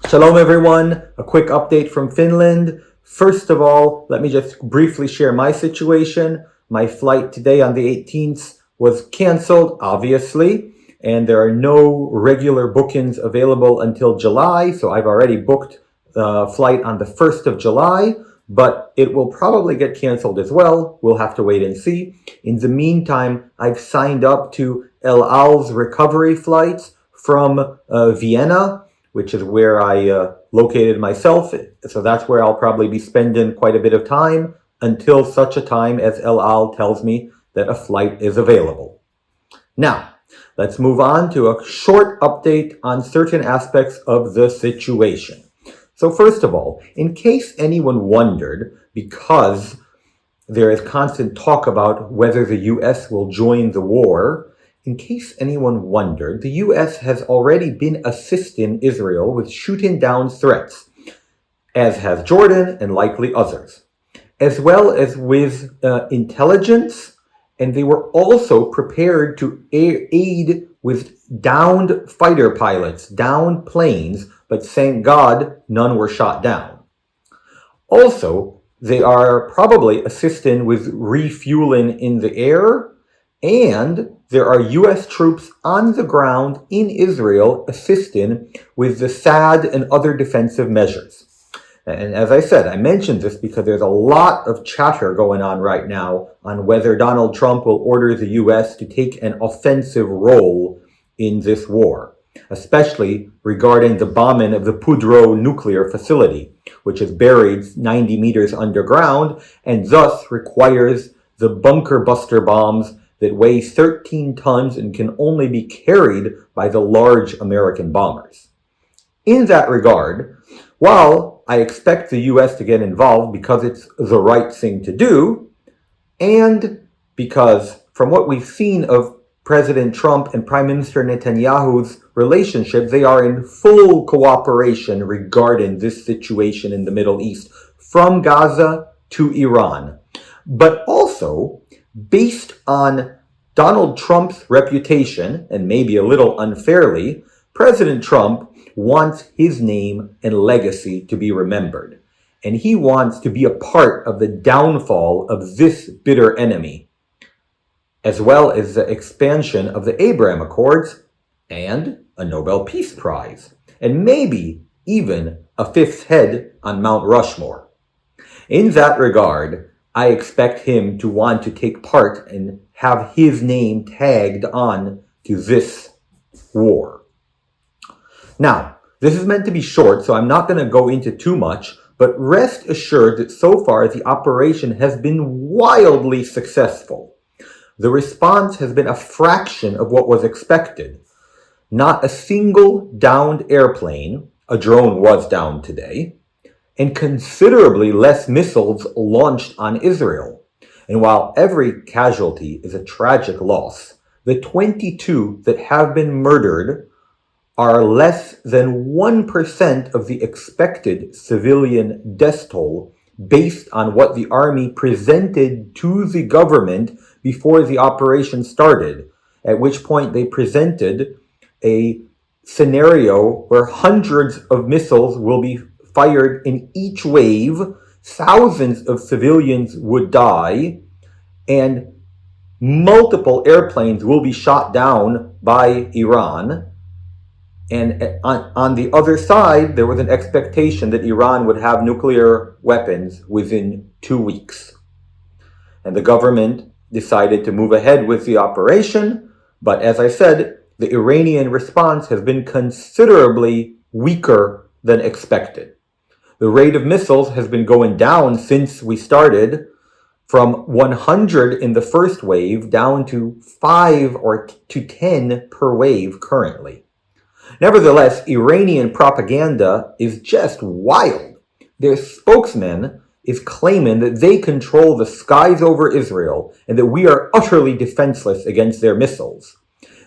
Shalom everyone, a quick update from Finland. First of all, let me just briefly share my situation. My flight today on the 18th was canceled, obviously, and there are no regular bookings available until July, so I've already booked the flight on the 1st of July, but it will probably get canceled as well. We'll have to wait and see. In the meantime, I've signed up to El Al's recovery flights from Vienna, which is where I located myself. So that's where I'll probably be spending quite a bit of time until such a time as El Al tells me that a flight is available. Now, let's move on to a short update on certain aspects of the situation. So first of all, in case anyone wondered, because there is constant talk about whether the US will join the war, in case anyone wondered, the US has already been assisting Israel with shooting down threats, as has Jordan and likely others, as well as with intelligence, and they were also prepared to aid with downed fighter pilots, downed planes, but thank God none were shot down. Also, they are probably assisting with refueling in the air, and there are US troops on the ground in Israel assisting with the SAD and other defensive measures. And as I said, I mentioned this because there's a lot of chatter going on right now on whether Donald Trump will order the US to take an offensive role in this war, especially regarding the bombing of the Pudro nuclear facility, which is buried 90 meters underground and thus requires the bunker buster bombs that weigh 13 tons and can only be carried by the large American bombers. In that regard, while I expect the US to get involved because it's the right thing to do, and because from what we've seen of President Trump and Prime Minister Netanyahu's relationship, they are in full cooperation regarding this situation in the Middle East, from Gaza to Iran. But also, based on Donald Trump's reputation, and maybe a little unfairly, President Trump wants his name and legacy to be remembered. And he wants to be a part of the downfall of this bitter enemy, as well as the expansion of the Abraham Accords and a Nobel Peace Prize, and maybe even a fifth head on Mount Rushmore. In that regard, I expect him to want to take part and have his name tagged on to this war. Now, this is meant to be short, so I'm not going to go into too much, but rest assured that so far the operation has been wildly successful. The response has been a fraction of what was expected. Not a single downed airplane, a drone was downed today, and considerably less missiles launched on Israel. And while every casualty is a tragic loss, the 22 that have been murdered are less than 1% of the expected civilian death toll based on what the army presented to the government before the operation started, at which point they presented a scenario where hundreds of missiles will be fired in each wave, thousands of civilians would die, and multiple airplanes will be shot down by Iran. And on the other side, there was an expectation that Iran would have nuclear weapons within 2 weeks. And the government decided to move ahead with the operation, but as I said, the Iranian response has been considerably weaker than expected. The rate of missiles has been going down since we started, from 100 in the first wave down to 5 or to 10 per wave currently. Nevertheless, Iranian propaganda is just wild. Their spokesman is claiming that they control the skies over Israel and that we are utterly defenseless against their missiles.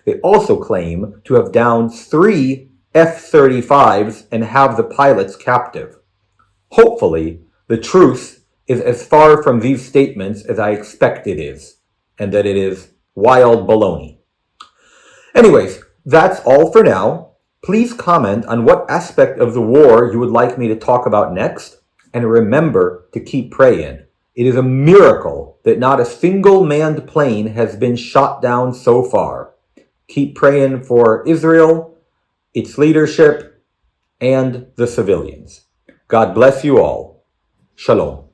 They also claim to have downed 3 F-35s and have the pilots captive. Hopefully, the truth is as far from these statements as I expect it is, and that it is wild baloney. Anyways, that's all for now. Please comment on what aspect of the war you would like me to talk about next, and remember to keep praying. It is a miracle that not a single manned plane has been shot down so far. Keep praying for Israel, its leadership, and the civilians. God bless you all. Shalom.